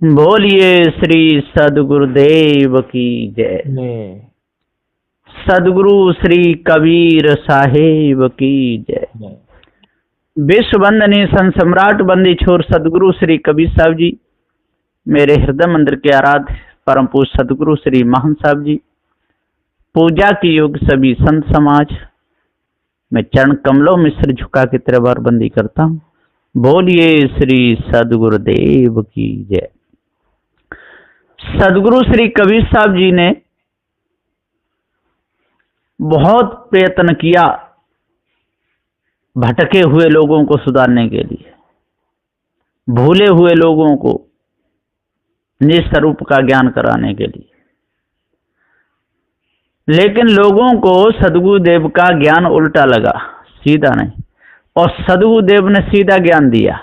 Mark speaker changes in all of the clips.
Speaker 1: बोलिए श्री सदगुरुदेव की जय।
Speaker 2: जय।
Speaker 1: सदगुरु श्री कबीर साहेब की जय।
Speaker 2: जय।
Speaker 1: विश्व वंदनीय संत सम्राट बंदी छोर सदगुरु श्री कबीर साहब जी, मेरे हृदय मंदिर के आराध्य परम पूज्य सदगुरु श्री महंत साहब जी, पूजा की योग्य सभी संत समाज, मैं चरण कमलों में सिर झुका के तेरे बार बंदी करता हूँ। बोलिए श्री सदगुरुदेव की जय। सदगुरु श्री कबीर साहब जी ने बहुत प्रयत्न किया भटके हुए लोगों को सुधारने के लिए, भूले हुए लोगों को निज स्वरूप का ज्ञान कराने के लिए, लेकिन लोगों को सदगुरुदेव का ज्ञान उल्टा लगा, सीधा नहीं। और सदगुरुदेव ने सीधा ज्ञान दिया,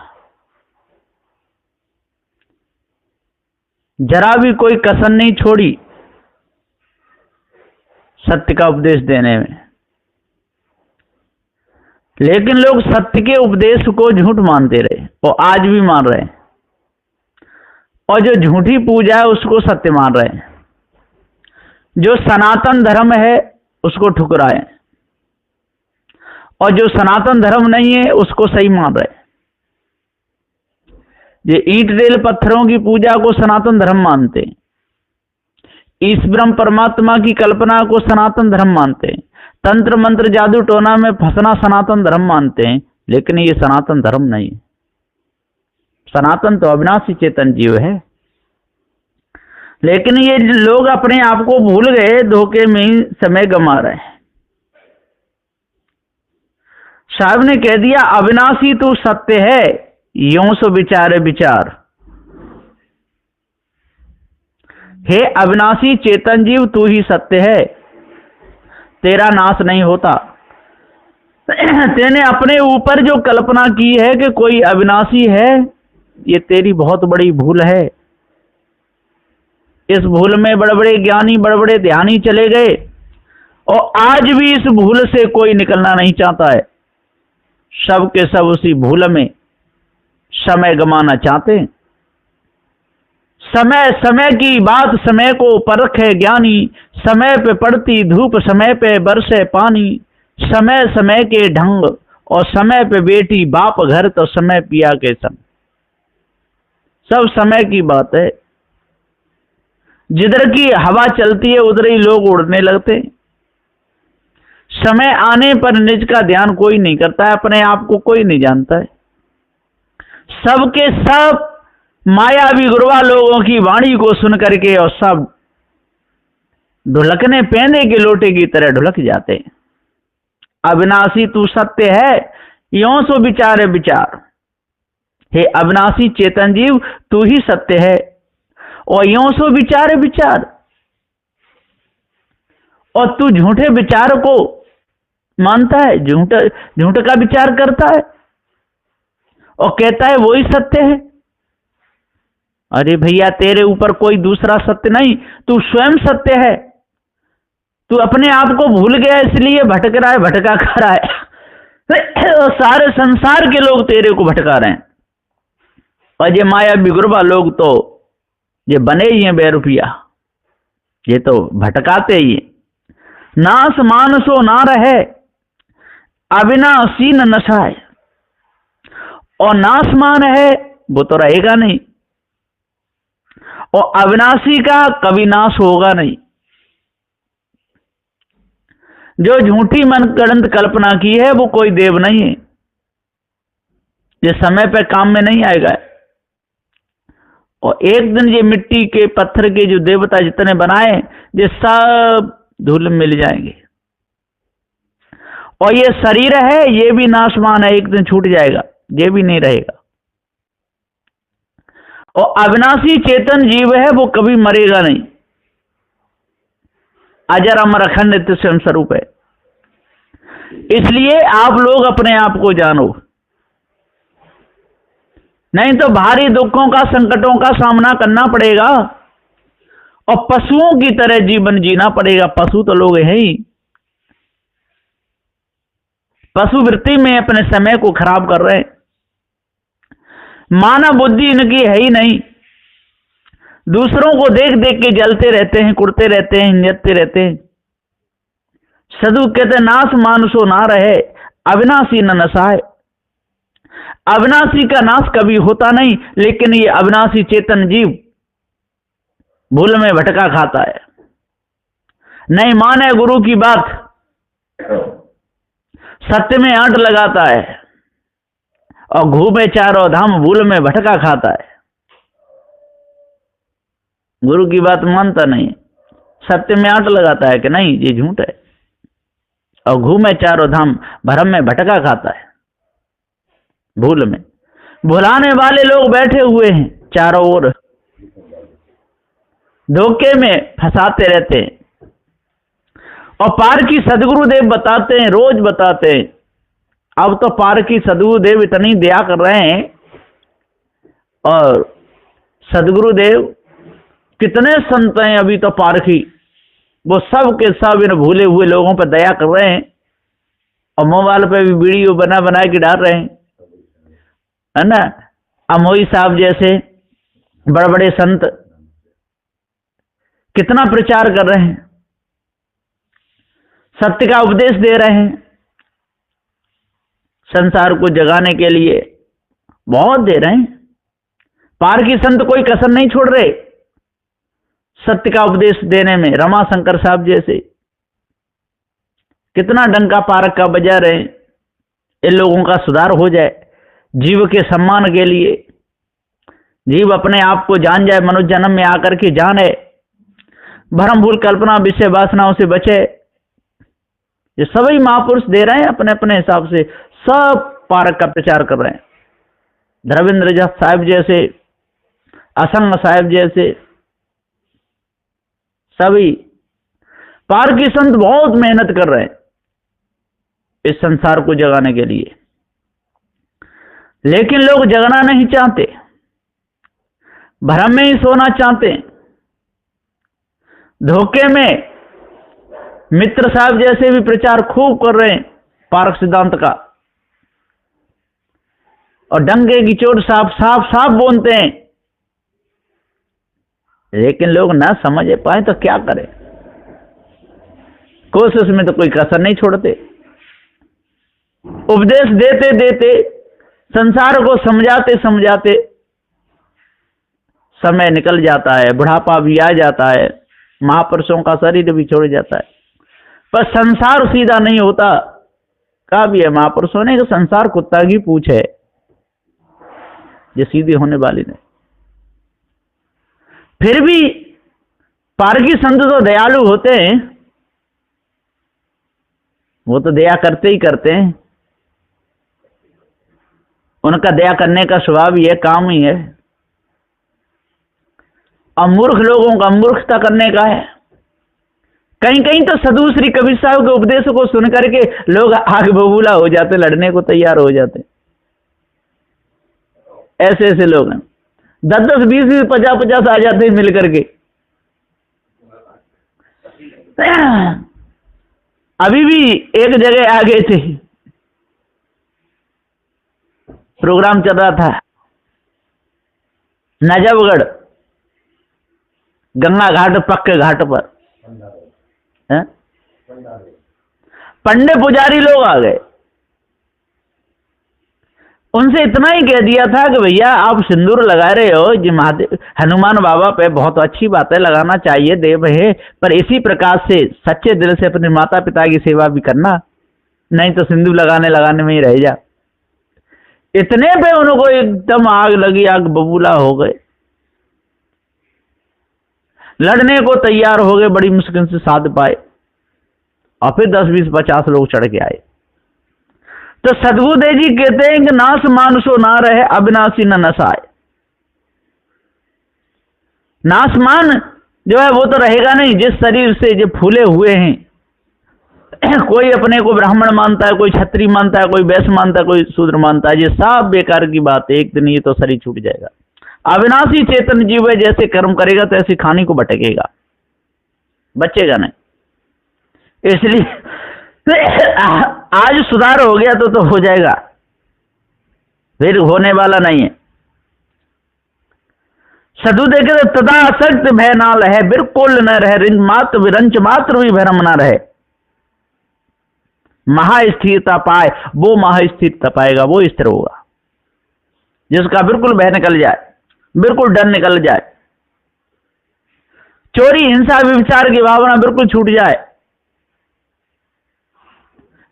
Speaker 1: जरा भी कोई कसर नहीं छोड़ी सत्य का उपदेश देने में। लेकिन लोग सत्य के उपदेश को झूठ मानते रहे और आज भी मान रहे हैं, और जो झूठी पूजा है उसको सत्य मान रहे हैं, जो सनातन धर्म है उसको ठुकराए, और जो सनातन धर्म नहीं है उसको सही मान रहे हैं। ये ईंट रेल पत्थरों की पूजा को सनातन धर्म मानते हैं, ईश ब्रह्म परमात्मा की कल्पना को सनातन धर्म मानते हैं, तंत्र मंत्र जादू टोना में फंसना सनातन धर्म मानते हैं। लेकिन ये सनातन धर्म नहीं है। सनातन तो अविनाशी चेतन जीव है। लेकिन ये लोग अपने आप को भूल गए, धोखे में ही समय गंवा रहे हैं। साहब ने कह दिया, अविनाशी तू सत्य है, यों सो विचारे विचार। हे अविनाशी चेतन जीव, तू ही सत्य है, तेरा नाश नहीं होता। तेने अपने ऊपर जो कल्पना की है कि कोई अविनाशी है, ये तेरी बहुत बड़ी भूल है। इस भूल में बड़े बड़े ज्ञानी, बड़े बड़े ध्यानी चले गए, और आज भी इस भूल से कोई निकलना नहीं चाहता है। सब के सब उसी भूल में समय गंवाना चाहते हैं। समय समय की बात समय को परखे ज्ञानी, समय पे पड़ती धूप समय पे बरसे पानी, समय समय के ढंग और समय पे बेटी बाप घर तो समय पिया के संग। सब समय की बात है। जिधर की हवा चलती है उधर ही लोग उड़ने लगते हैं। समय आने पर निज का ध्यान कोई नहीं करता है, अपने आप को कोई नहीं जानता है। सबके सब मायावी गुरुआ लोगों की वाणी को सुन करके और सब ढुलकने पहने के लोटे की तरह ढुलक जाते हैं। अविनाशी तू सत्य है, यों सो विचारे विचार। हे अविनाशी चेतन जीव, तू ही सत्य है, और यों सो विचारे विचार। और तू झूठे विचार को मानता है, झूठ का विचार करता है और कहता है वही सत्य है। अरे भैया, तेरे ऊपर कोई दूसरा सत्य नहीं, तू स्वयं सत्य है। तू अपने आप को भूल गया, इसलिए भटक रहा है, भटका खा रहा है। और सारे संसार के लोग तेरे को भटका रहे हैं। और ये माया बिगुरबा लोग तो ये बने ही हैं बेरुपया, ये तो भटकाते ही। नास मानसो ना रहे, अविनाशी न नशाए। और नासमान है वो तो रहेगा नहीं, और अविनाशी का कभी नाश होगा नहीं। जो झूठी मन गढ़ंत कल्पना की है वो कोई देव नहीं है, ये समय पे काम में नहीं आएगा। और एक दिन ये मिट्टी के पत्थर के जो देवता जितने बनाए, ये सब धूल में मिल जाएंगे। और ये शरीर है, ये भी नाशमान है, एक दिन छूट जाएगा, ये भी नहीं रहेगा। और अविनाशी चेतन जीव है, वो कभी मरेगा नहीं, अजर अमर अखंड नित्य स्वयं स्वरूप है। इसलिए आप लोग अपने आप को जानो, नहीं तो भारी दुखों का, संकटों का सामना करना पड़ेगा और पशुओं की तरह जीवन जीना पड़ेगा। पशु तो लोग हैं ही, पशु वृत्ति में अपने समय को खराब कर रहे हैं। मानव बुद्धि इनकी है ही नहीं। दूसरों को देख देख के जलते रहते हैं, कुड़ते रहते हैं, नियतते रहते हैं। साधु कहते नाश मानुषो ना रहे, अविनाशी न नसाए। अविनाशी का नाश कभी होता नहीं, लेकिन ये अविनाशी चेतन जीव भूल में भटका खाता है, नहीं माने गुरु की बात, सत्य में आंट लगाता है और घूमे चारों धाम, भूल में भटका खाता है। गुरु की बात मानता नहीं, सत्य में आंट लगाता है कि नहीं ये झूठ है, और घूमे चारों धाम, भरम में भटका खाता है, भूल में। भुलाने वाले लोग बैठे हुए हैं चारों ओर, धोखे में फंसाते रहते हैं। और पार की सदगुरुदेव बताते हैं, रोज बताते हैं। अब तो पार की सदगुरुदेव इतनी दया कर रहे हैं, और सदगुरुदेव कितने संत हैं अभी तो पारखी, वो सब के सब इन भूले हुए लोगों पर दया कर रहे हैं, और मोबाइल पे भी वीडियो बना बना के डाल रहे हैं, है ना। अमोई साहब जैसे बड़े बड़े संत कितना प्रचार कर रहे हैं, सत्य का उपदेश दे रहे हैं, संसार को जगाने के लिए बहुत दे रहे हैं। पार की संत कोई कसर नहीं छोड़ रहे सत्य का उपदेश देने में। रमाशंकर साहब जैसे कितना डंका पारक का बजा रहे हैं, इन लोगों का सुधार हो जाए, जीव के सम्मान के लिए, जीव अपने आप को जान जाए, मनुष्य जन्म में आकर के जाने, भ्रम भूल कल्पना विषय वासनाओं से बचे। ये सभी महापुरुष दे रहे हैं अपने अपने हिसाब से, सब पारक का प्रचार कर रहे हैं। धर्मेंद्र जस साहिब जैसे, असंग साहिब जैसे, सभी पार की संत बहुत मेहनत कर रहे हैं इस संसार को जगाने के लिए, लेकिन लोग जगना नहीं चाहते, भ्रम में ही सोना चाहते हैं, धोखे में। मित्र साहब जैसे भी प्रचार खूब कर रहे हैं पारक सिद्धांत का, और डंके की चोट साफ साफ साफ बोलते हैं, लेकिन लोग ना समझ पाए तो क्या करें। कोशिश में तो कोई कसर नहीं छोड़ते, उपदेश देते देते, संसार को समझाते समझाते समय निकल जाता है, बुढ़ापा भी आ जाता है, महापुरुषों का शरीर भी छोड़ जाता है, पर संसार सीधा नहीं होता। कहा भी है महापुरुषों ने कि संसार कुत्ता की पूंछ है, ये सीधी होने वाली नहीं। फिर भी पारगी संत तो दयालु होते हैं, वो तो दया करते ही करते हैं, उनका दया करने का स्वभाव ही है, काम ही है। और मूर्ख लोगों का मूर्खता करने का है। कहीं कहीं तो साधु श्री कबीर साहब के उपदेश को सुन करके लोग आग बबूला हो जाते, लड़ने को तैयार हो जाते। ऐसे ऐसे लोग हैं, 10-10, 20-20, 50-50 आ जाते हैं मिल करके। अभी भी एक जगह आ गए थे, प्रोग्राम चल रहा था नजफगढ़ गंगा घाट, पक्के घाट पर पंडे पुजारी लोग आ गए। उनसे इतना ही कह दिया था कि भैया आप सिंदूर लगा रहे हो जी महादेव हनुमान बाबा पे, बहुत अच्छी बात है, लगाना चाहिए, देव है, पर इसी प्रकार से सच्चे दिल से अपने माता पिता की सेवा भी करना, नहीं तो सिंदूर लगाने में ही रह जा। इतने पे उनको एकदम आग लगी, आग बबूला हो गए, लड़ने को तैयार हो गए, बड़ी मुश्किल से साध पाए, और फिर 10, 20, 50 लोग चढ़ के आए। तो सदगुरुदेव जी कहते हैं कि नाश मानुषो ना रहे, अविनाशी न नसाए। नाशमान जो है वो तो रहेगा नहीं, जिस शरीर से जो फूले हुए हैं, कोई अपने को ब्राह्मण मानता है, कोई क्षत्रिय मानता है, कोई वैश्य मानता है, कोई शूद्र मानता है, ये सब बेकार की बात है, एक दिन ये तो शरीर छूट जाएगा। अविनाशी चेतन जीव है, जैसे कर्म करेगा तो ऐसी खानी को भटकेगा, बचेगा नहीं। इसलिए आज सुधार हो गया तो हो जाएगा, फिर होने वाला नहीं है। सदु देखे तो तदा सख्त भय ना लहे, बिल्कुल न रहे रिंच मात्र विरंच मात्र भी भ्रम न रहे। महास्थिरता पाए, वो महास्थिरता पाएगा, वो स्थिर होगा जिसका बिल्कुल भय निकल जाए, बिल्कुल डर निकल जाए, चोरी हिंसा विचार की भावना बिल्कुल छूट जाए,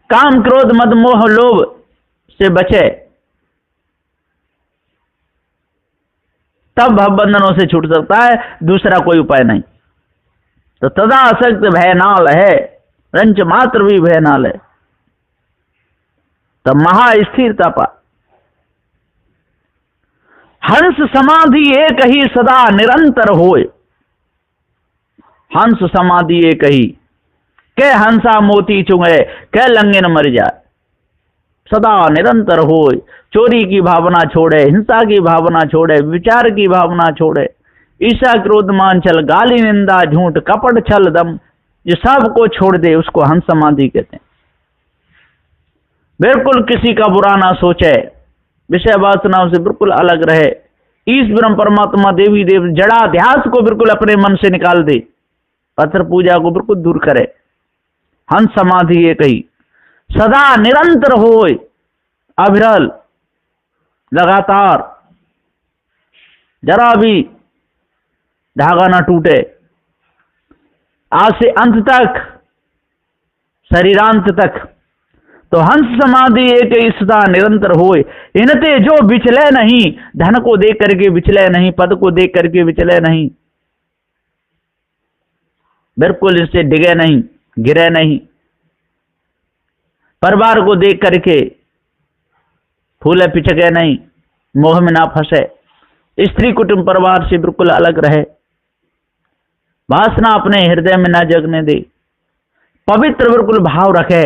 Speaker 1: काम क्रोध मद मोह लोभ से बचे, तब भवबंधनों से छूट सकता है, दूसरा कोई उपाय नहीं। तो तदा असक्त भय ना लहे, रंच मात्र भी भय ना लहे, तब महास्थिरता पा। हंस समाधि एक ही सदा निरंतर होए, हंस समाधि एक ही, के हंसा मोती चुंगे, के लंगिन मर जाए, सदा निरंतर होए, चोरी की भावना छोड़े, हिंसा की भावना छोड़े, विचार की भावना छोड़े, ईर्ष्या क्रोध मान छल, गाली निंदा झूठ कपट छल दम, जो सब को छोड़ दे उसको हंस समाधि कहते हैं। बिल्कुल किसी का बुरा ना सोचे, विषय वासनाओं से बिल्कुल अलग रहे, ईश ब्रह्म परमात्मा देवी देव जड़ा ध्यास को बिल्कुल अपने मन से निकाल दे, पत्थर पूजा को बिल्कुल दूर करे, हंस समाधि एक ही, सदा निरंतर होए, अविरल लगातार, जरा भी धागा ना टूटे, आज से अंत तक, शरीरांत तक। तो हंस समाधि एक ही सदा निरंतर होए, इनते जो विचले नहीं, धन को देख करके विचले नहीं, पद को देख करके विचले नहीं, बिल्कुल इससे डिगे नहीं, गिरे नहीं, परिवार को देख करके फूले पिचके नहीं, मोह में ना फंसे, स्त्री कुटुंब परिवार से बिल्कुल अलग रहे, वासना अपने हृदय में ना जगने दे, पवित्र बिल्कुल भाव रखे,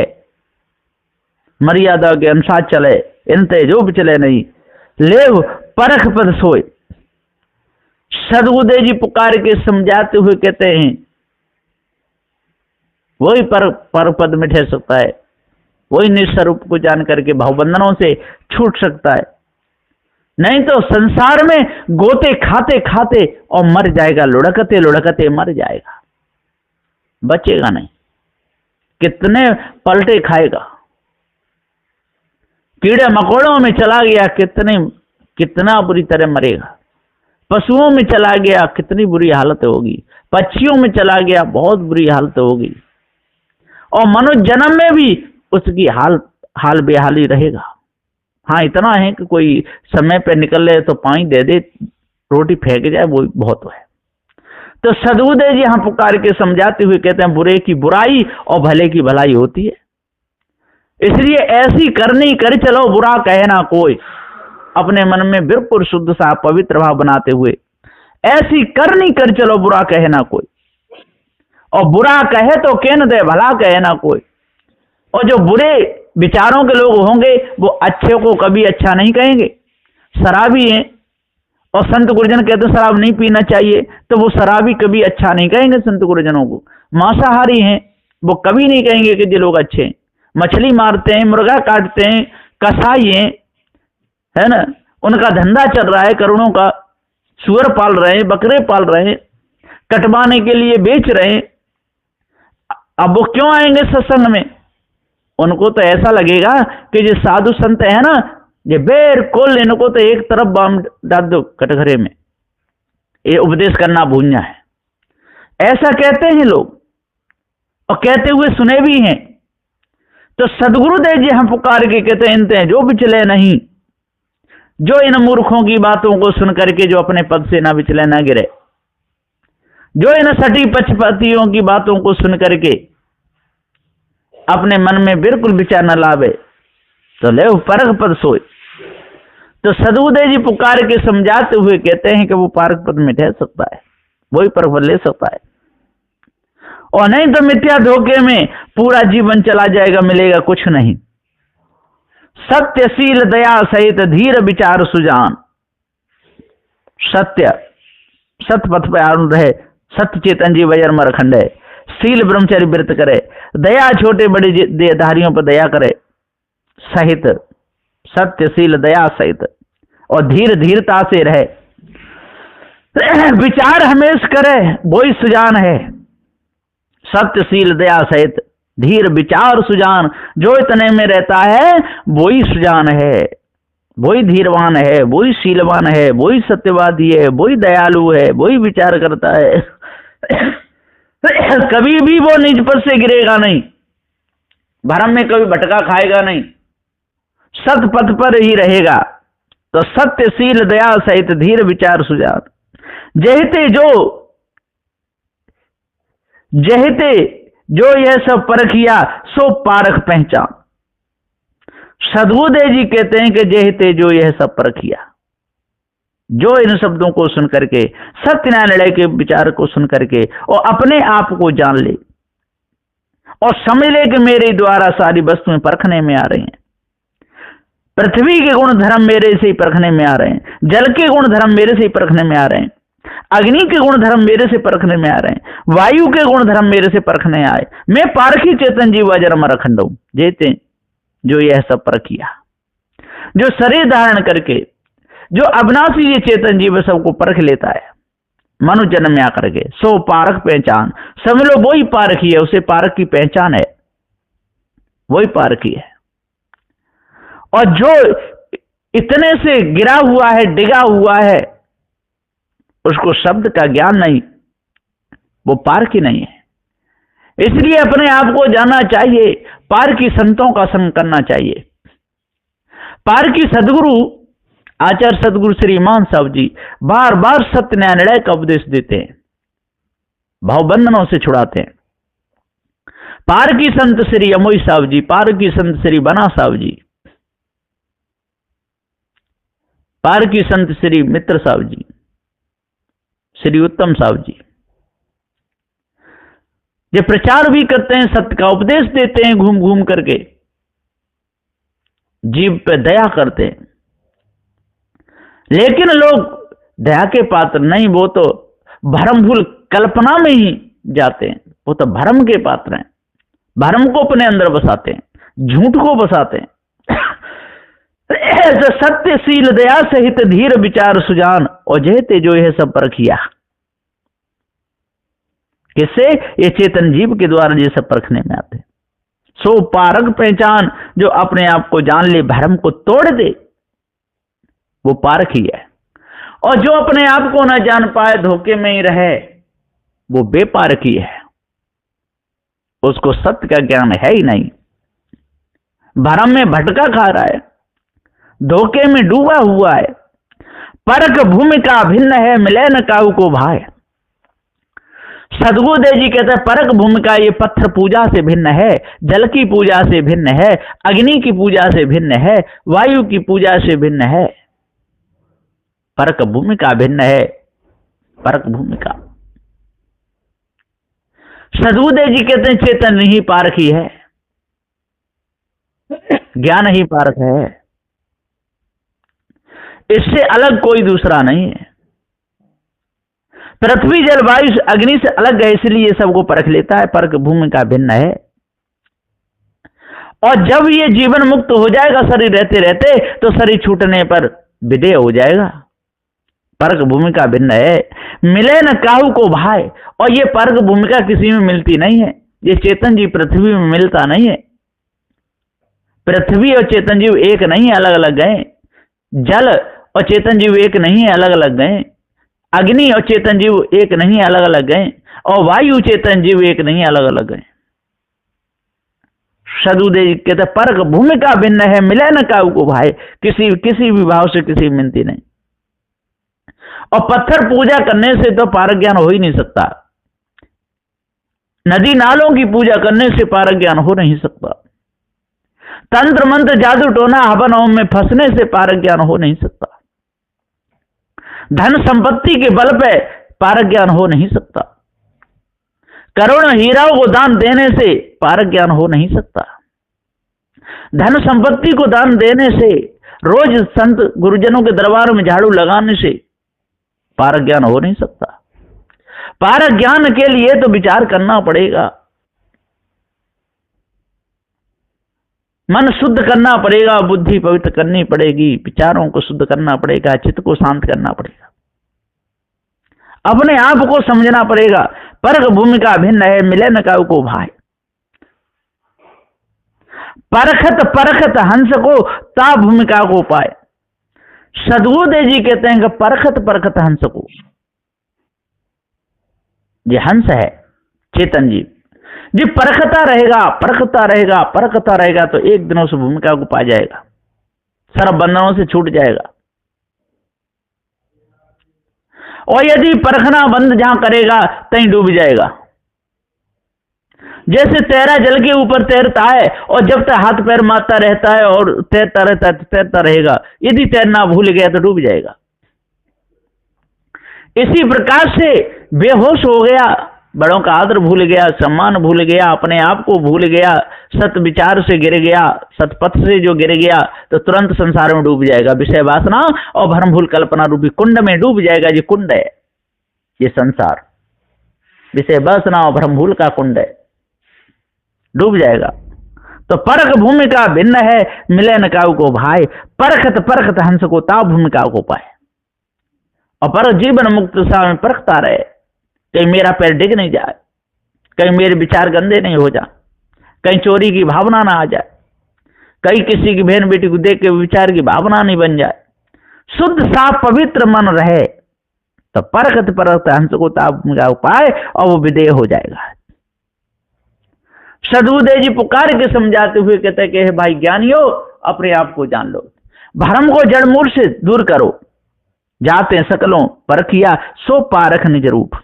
Speaker 1: मर्यादा के अनुसार चले, इनते जो भी चले नहीं, लेव परख पद सोए। सदगुरुदेव जी पुकार के समझाते हुए कहते हैं वही पर पद में ठहर सकता है, वही निस्वरूप को जान करके भावबंधनों से छूट सकता है, नहीं तो संसार में गोते खाते खाते और मर जाएगा, लुढ़कते लुढ़कते मर जाएगा, बचेगा नहीं, कितने पलटे खाएगा, कीड़े मकोड़ों में चला गया कितना बुरी तरह मरेगा, पशुओं में चला गया कितनी बुरी हालत होगी, पक्षियों में चला गया बहुत बुरी हालत होगी, और मनुष्य जन्म में भी उसकी हाल बेहाली रहेगा। हाँ, इतना है कि कोई समय पे निकले तो पानी दे दे, रोटी फेंक जाए, वो बहुत है। तो सदगुरुदेव जी यहाँ पुकार के समझाते हुए कहते हैं बुरे की बुराई और भले की भलाई होती है, इसलिए ऐसी करनी कर चलो बुरा कहे ना कोई, अपने मन में बिल्कुल शुद्ध सा पवित्र भाव बनाते हुए ऐसी करनी कर चलो बुरा कहे ना कोई, और बुरा कहे तो कहने दे भला कहे ना कोई। और जो बुरे विचारों के लोग होंगे वो अच्छे को कभी अच्छा नहीं कहेंगे, शराबी हैं और संत गुरुजन कहते शराब नहीं पीना चाहिए, तो वो शराबी कभी अच्छा नहीं कहेंगे संत गुरुजनों को। मांसाहारी हैं वो कभी नहीं कहेंगे कि ये लोग अच्छे हैं, मछली मारते हैं, मुर्गा काटते हैं, कसाई हैं, है ना, उनका धंधा चल रहा है करोड़ों का, सुअर पाल रहे हैं, बकरे पाल रहे हैं, कटवाने के लिए बेच रहे हैं, अब वो क्यों आएंगे सत्संग में? उनको तो ऐसा लगेगा कि जो साधु संत है ना, ये बिल्कुल इनको तो एक तरफ बम डाल दो कटघरे में, ये उपदेश करना भूलना है, ऐसा कहते हैं लोग और कहते हुए सुने भी हैं। तो सदगुरुदेव जी हम पुकार के कहते हैं जो विचले नहीं, जो इन मूर्खों की बातों को सुन करके जो अपने पद से ना विचले ना गिरे, जो इन सटी पक्षपातियों की बातों को सुन करके अपने मन में बिल्कुल विचार न लावे, तो ले परख पद सोए। तो सदगुरुदेव जी पुकार के समझाते हुए कहते हैं कि वो पारक पद में ठहर सकता है, वही परख पद ले सकता है, और नहीं तो मिथ्या धोखे में पूरा जीवन चला जाएगा, मिलेगा कुछ नहीं। सत्यशील दया सहित धीर विचार सुजान, सत्य सत पथ पे आरूढ़ रहे, सत्य चेतन जी वजर मर खंडे, शील ब्रह्मचर्य व्रत करे, दया छोटे बड़े देहधारियों पर दया करे, सहित सत्यशील दया सहित, और धीरता से रहे। विचार हमेश करे वही सुजान है, सत्यशील दया सहित धीर विचार सुजान। जो इतने में रहता है वही सुजान है, वही धीरवान है, वही शीलवान है, वही सत्यवादी है, वही दयालु है, वही विचार करता है। कभी भी वो निज पद से गिरेगा नहीं, भरम में कभी भटका खाएगा नहीं, सत पथ पर ही रहेगा। तो सत्यशील दया सहित धीर विचार सुजान। जहते जो यह सब परखिया सो पारख पहचान। सद्गुरुदेव जी कहते हैं कि जहते जो यह सब परखिया, जो इन शब्दों को सुन करके, सत्यनारायण के विचार को सुन करके और अपने आप को जान ले और समझ ले कि मेरे द्वारा सारी वस्तुएं परखने में आ रही हैं। पृथ्वी के गुण धर्म मेरे से ही परखने में आ रहे हैं, जल के गुण धर्म मेरे से ही परखने में आ रहे हैं, अग्नि के गुण धर्म मेरे से परखने में आ रहे हैं, वायु के गुण धर्म मेरे से परखने आए। मैं पारखी चेतन जीव अजर अमर अखंड हूं। जेते जो यह सब परखिया, जो शरीर धारण करके जो अविनाशी ये चेतन जीव सबको परख लेता है मनुष्य जन्म में आकर के, सो पारख पहचान। समझ लो वही पारखी है, उसे पारख की पहचान है, वही पारखी है। और जो इतने से गिरा हुआ है, डिगा हुआ है, उसको शब्द का ज्ञान नहीं, वो पारखी नहीं है। इसलिए अपने आप को जानना चाहिए, पारखी संतों का संग करना चाहिए। पारखी सदगुरु आचार्य सदगुरु श्री मान साहब जी बार बार सत्य न्याय निर्णय का उपदेश देते हैं, भावबंधनों से छुड़ाते हैं। पारखी संत श्री अमोई साहब जी, पारखी संत श्री बना साहब जी, पारखी संत श्री मित्र साहब जी, श्री उत्तम साहब जी, ये प्रचार भी करते हैं, सत्य का उपदेश देते हैं, घूम घूम करके जीव पे दया करते हैं। लेकिन लोग दया के पात्र नहीं, वो तो भरम भूल कल्पना में ही जाते हैं, वो तो भरम के पात्र हैं, भरम को अपने अंदर बसाते हैं, झूठ को बसाते हैं। सत्यशील दया सहित धीर विचार सुजान, और जहते जो यह सब परखिया, किससे? ये चेतन जीव के द्वारा ये सब परखने में आते। सो पारख पहचान, जो अपने आप को जान ले, भरम को तोड़ दे, वो पारखी है। और जो अपने आप को न जान पाए, धोखे में ही रहे, वो बेपारखी है, उसको सत्य का ज्ञान है ही नहीं, भरम में भटका खा रहा है, धोखे में डूबा हुआ है। परख भूमिका भिन्न है, मिले न काहू को भाई। सद्गुरुदेव जी कहते हैं परख भूमिका ये पत्थर पूजा से भिन्न है, जल की पूजा से भिन्न है, अग्नि की पूजा से भिन्न है, वायु की पूजा से भिन्न है। परख भूमिका भिन्न है, परख भूमिका। सद्गुरुदेव जी कहते हैं चेतन ही पारखी है, ज्ञान ही पारख है, इससे अलग कोई दूसरा नहीं है। पृथ्वी जल वायु अग्नि से अलग है, इसलिए सबको परख लेता है, परख भूमिका भिन्न है। और जब ये जीवन मुक्त हो जाएगा शरीर रहते रहते, तो शरीर छूटने पर विदेह हो जाएगा। परख भूमिका भिन्न है, मिले न काहू को भाई। और ये परख भूमिका किसी में मिलती नहीं है, ये चेतन जीव पृथ्वी में मिलता नहीं है। पृथ्वी और चेतन जीव एक नहीं है, अलग अलग गए। जल और चेतन जीव एक नहीं है, अलग अलग गए। अग्नि और चेतन जीव एक नहीं है, अलग अलग गए। और वायु चेतन जीव एक नहीं है, अलग अलग गए। सद्गुरुदेव कहते परख भूमिका भिन्न है, मिले न काहू को भाई। किसी भी भाव से किसी मिलती नहीं। और पत्थर पूजा करने से तो पारक ज्ञान हो ही नहीं सकता, नदी नालों की पूजा करने से पारक ज्ञान हो नहीं सकता, तंत्र मंत्र जादू टोना हवन होम में फंसने से पारक ज्ञान हो नहीं सकता, धन संपत्ति के बल पे पारक ज्ञान हो नहीं सकता, करोड़ों हीराओं को दान देने से पारक ज्ञान हो नहीं सकता, धन संपत्ति को दान देने से, रोज संत गुरुजनों के दरबार में झाड़ू लगाने से पारक ज्ञान हो नहीं सकता। पारक ज्ञान के लिए तो विचार करना पड़ेगा, मन शुद्ध करना पड़ेगा, बुद्धि पवित्र करनी पड़ेगी, विचारों को शुद्ध करना पड़ेगा, चित्त को शांत करना पड़ेगा। अपने आप को समझना पड़ेगा। परख भूमिका भिन्न है, मिले न काऊ को भाई। परखत परखत हंस को ता भूमिका को पाए। सदगुरुदेव जी कहते हैं कि परखत परखत हंस को, ये हंस है चेतन जीव, जी परखता रहेगा परखता रहेगा परखता रहेगा तो एक दिन उस भूमिका को पा जाएगा, सर्व बंधनों से छूट जाएगा। और यदि परखना बंद जहां करेगा कहीं डूब जाएगा। जैसे तैरा जल के ऊपर तैरता है और जब तक हाथ पैर मारता रहता है और तैरता रहता है तो तैरता रहेगा, यदि तैरना भूल गया तो डूब जाएगा। इसी प्रकार से बेहोश हो गया, बड़ों का आदर भूल गया, सम्मान भूल गया, अपने आप को भूल गया, सत विचार से गिर गया, सतपथ से जो गिर गया तो तुरंत संसार में डूब जाएगा। विषय वासना और भ्रम भूल कल्पना रूपी कुंड में डूब जाएगा। ये कुंड है, ये संसार विषय वासना और भ्रम भूल का कुंड है, डूब जाएगा। तो परख भूमिका भिन्न है, मिले न काऊ को भाई। परखत परखत हंस को ता भूमिका को पाए। और पर जीवन मुक्त सा में परखता रहे, कहीं मेरा पैर डिग नहीं जाए, कहीं मेरे विचार गंदे नहीं हो जाए, कहीं चोरी की भावना ना आ जाए, कहीं किसी की बहन बेटी को देख के विचार की भावना नहीं बन जाए, शुद्ध साफ पवित्र मन रहे। तो परखत परखत हंस को ता भूमिका को पाए और वो विदेह हो जाएगा। सदगुरुदेव जी पुकार के समझाते हुए कहते कि भाई ज्ञानियों, अपने आप को जान लो, भ्रम को जड़ मूल से दूर करो। जाते सकलों परखिया सो पारख निज रूप।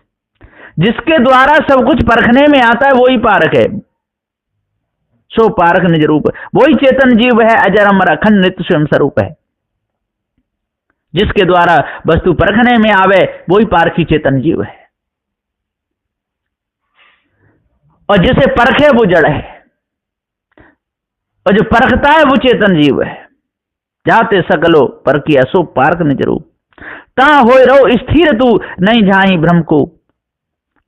Speaker 1: जिसके द्वारा सब कुछ परखने में आता है वही पारख है, सो पारख निज रूप। वही चेतन जीव है, अजर अमर अखंड नित्य स्वयं स्वरूप है। जिसके द्वारा वस्तु परखने में आवे वही पारखी चेतन जीव है, और जिसे परखे वो जड़ है, और जो परखता है वो चेतन जीव है। जाते सकलो परखिया सो पारख निज रूप। ता होए रहो स्थिर तू नहीं झाई भ्रम को।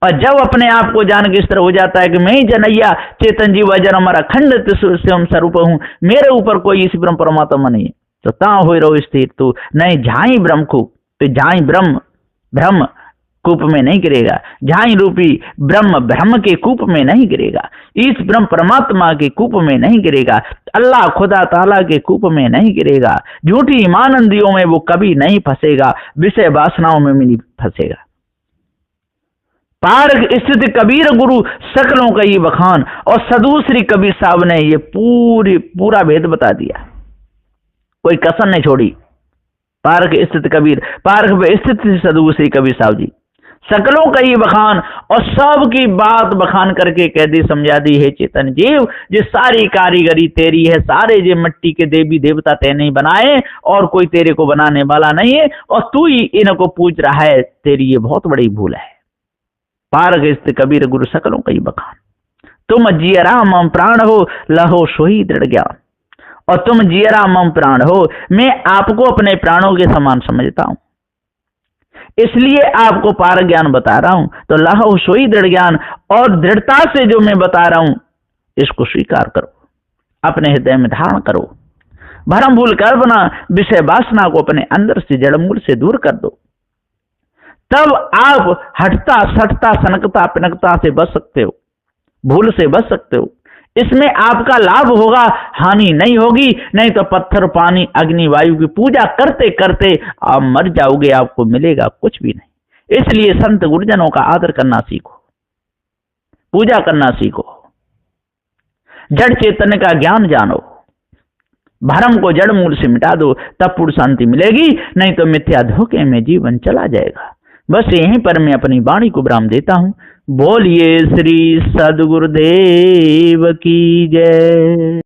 Speaker 1: और जब अपने आप को जान के इस तरह हो जाता है कि मैं ही जनैया चेतन जीव अजर अमर अखंड स्वयं स्वरूप हूं, मेरे ऊपर कोई इसी ब्रह्म परमात्मा नहीं है, तो ता होए रहो स्थिर तू नहीं झाई भ्रम को। तो झाई ब्रह्म भ्रम कूप में नहीं गिरेगा, झाई रूपी ब्रह्म ब्रह्म के कूप में नहीं गिरेगा, इस ब्रह्म परमात्मा के कूप में नहीं गिरेगा, अल्लाह खुदा ताला के कूप में नहीं गिरेगा। झूठी ईमानंदियों में वो कभी नहीं फंसेगा, विषय वासनाओं में भी नहीं फंसेगा। पारख स्थित कबीर गुरु सकलों का ये बखान। और सदू श्री कबीर साहब ने ये पूरा भेद बता दिया, कोई कसर नहीं छोड़ी। पारख स्थित कबीर, पारख स्थित सदू श्री कबीर साहब जी, सकलों का ये बखान और सब की बात बखान करके कह दी, समझा दी है चेतन जीव, ये सारी कारीगरी तेरी है, सारे जे मिट्टी के देवी देवता तेने ही बनाए और कोई तेरे को बनाने वाला नहीं है, और तू ही इनको पूज रहा है, तेरी ये बहुत बड़ी भूल है। पारख स्थित कबीर गुरु सकलों का ये बखान। तुम जियरा मम प्राण हो, लहो सोही दृढ़ ज्ञान। और तुम जियरा मम प्राण हो, मैं आपको अपने प्राणों के समान समझता हूं, इसलिए आपको पारख ज्ञान बता रहा हूं। तो लहो सोई दृढ़ ज्ञान, और दृढ़ता से जो मैं बता रहा हूं इसको स्वीकार करो, अपने हृदय में धारण करो। भरम भूल कल्पना विषय वासना को अपने अंदर से जड़मूल से दूर कर दो, तब आप हटता सटता सनकता पिनकता से बच सकते हो, भूल से बच सकते हो। इसमें आपका लाभ होगा, हानि नहीं होगी। नहीं तो पत्थर पानी अग्नि वायु की पूजा करते करते आप मर जाओगे, आपको मिलेगा कुछ भी नहीं। इसलिए संत गुरुजनों का आदर करना सीखो, पूजा करना सीखो, जड़ चेतन का ज्ञान जानो, भरम को जड़ मूल से मिटा दो, तब पूर्ण शांति मिलेगी। नहीं तो मिथ्या धोखे में जीवन चला जाएगा। बस यहीं पर मैं अपनी वाणी को विराम देता हूं। बोलिए श्री सद्गुरुदेव की जय।